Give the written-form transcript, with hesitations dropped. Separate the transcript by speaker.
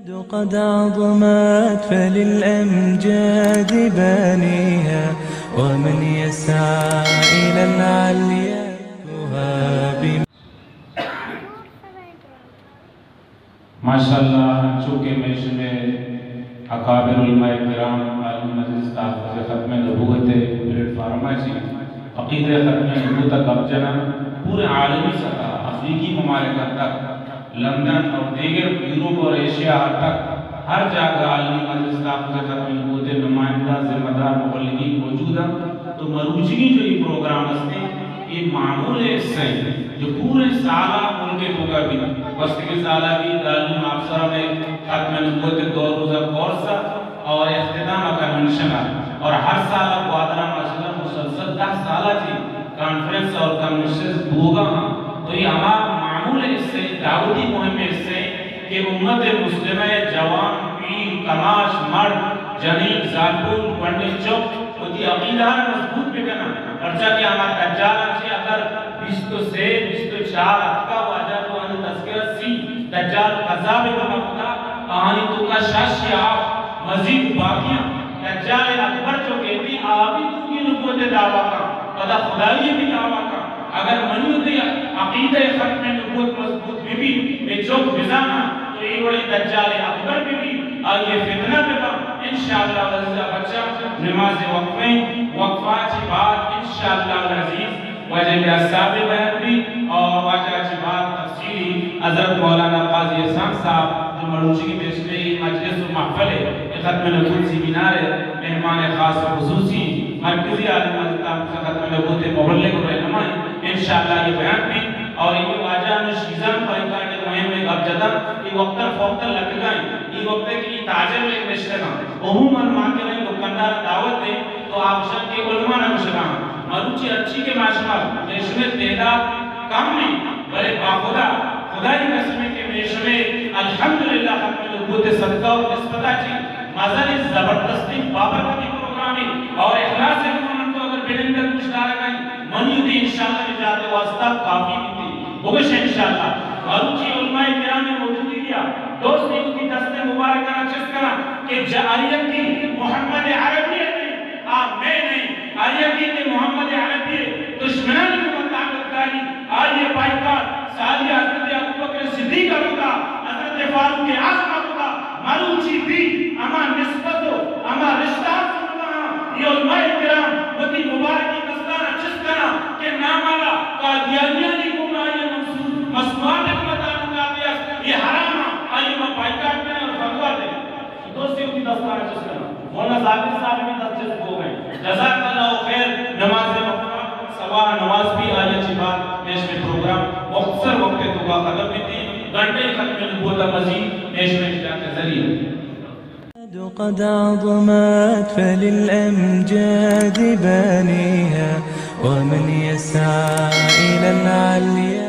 Speaker 1: قد عظمت فللأمجاد بانيها، ومن يسعى إلى العليا تهاب.
Speaker 2: ماشاءاللہ چونکہ میش میں اکابر علماء کرام عالم مجلس تحفظ ختم نبوت پلیٹ فارما جی عقید ختم نبوت اب جنا پورے عالمی سطح افریقی ممالکت تک لندن اور دیگر یوروپ اور ایشیا تک ہر جگہ عالمی مجلس تحفظ ختم نبوت نمائندہ ذمہ دار مبلغین موجود ہیں. تو مروچگی جو یہ پروگرام ہستے یہ معمول ہے اس سے جو پورے سالہ ملک ہوگا بھی وسط کے سالہ بھی دارالعلوم افسرہ میں ختم نبوت 2 روزہ کورس اور اختتام کنونشن اور ہر سالہ قوادرہ ماشاءاللہ مسلسل 10 سالہ تھی کانفرنس اور کنونشن ہوگا. تو یہ ہمارا معمول ہے اس سے دعوتی مہم ہے اس سے کہ امت مسلمہ جوان پیر کماش مرد جنین زالپور پنڈت چوک ہوتی عقیدہ مضبوط پہ کرنا پرچہ کہ ہمارا دجال اچھے اگر 20 سے 24 اتکا واجہ تو آنی تذکرہ سی دجال قذاب کا مقدہ آنی تو کا شش یا مزید باقیاں دجال اکبر جو کہتی آبی تو کی نبوت دعویٰ کا قدہ خدایی بھی دعویٰ کا اگر منیو دی عقیدہ ختم نبوت مضبوط بھی میں چوک بزانا تو یہ وڑی دجال اکبر بھی آئیے فتنہ پہ انشاءاللہ وزیزہ بچہ نماز وقفہ چی بات انشاءاللہ العزیز وجہ لیا صاحب بیان بھی اور وجہ چی بات تفصیلی حضرت مولانا قاضی احسان صاحب جو مروچی کی بیشتری مجلس و محفل ہے ختم نبوت سیمینار ہے مہمان خاص و خصوصی مرکزی عالم حضرت ختم نبوت مبلغ و رہنمائی انشاءاللہ یہ بیان بھی اور یہ واجہ میں شیزان فرقان کے مہم میں اب جدہ یہ وقتر فوقتر لگ گئیں یہ وقت ہے کہ تاجر میں ایک رشتہ گا عموماً مانکے رہے دکاندار دعوت دیں تو آپ شاید کے علماء نہ مشرا مروچی اچھی کے معاشمال میش میں تعداد کم نہیں بلے باخدا خدای قسمیں کے میش میں الحمدللہ ختم نبوت صدقہ اور نسبتہ چی مزل زبردستی بابرکتی پروگرامی اور اخلاص اکمانن تو اگر بیڈنگر مشتارہ گئیں منیو دی انشاءاللہ نجات واسطہ کافی بھی تھی بگش انشاءاللہ مروچی علماء کرام میں موجودی دیا دوست نے کی دست مبارکہ چس کرا کہ جاریت کی محمد عربیت نہیں آپ میں نہیں آریتی کہ محمد عربی دشمنان کو مطابق کاری آئیے پائیکار سالی حضرت ابوبکر صدیق ہوگا حضرت فاروق اعظم ہوگا مروچی بھی اما نسبت ہو اما رشتہ یہ علماء کرام وطی مبارکی دستانہ چس کرا کہ نامالا قادیانیانی کو آئیے منصور مسموعات کو مطابق آدیا یہ حرام آئیے میں پائیکار میں اور فتوہ دے دوستی ہوتی دستانہ چس کرا مولانا ظاہر صاحب بھی دست ہو گئے جزاک اللہ خیر نماز مقام سوا نواز بھی آئی اچھی بات میش میں پروگرام مختصر وقت تو کا ختم بھی تھی گھنٹے ختم نبوت مزید میش میں اجتماع کے ذریعے
Speaker 1: قد عظمت فللأمجاد بانيها، ومن يسعى إلى العليا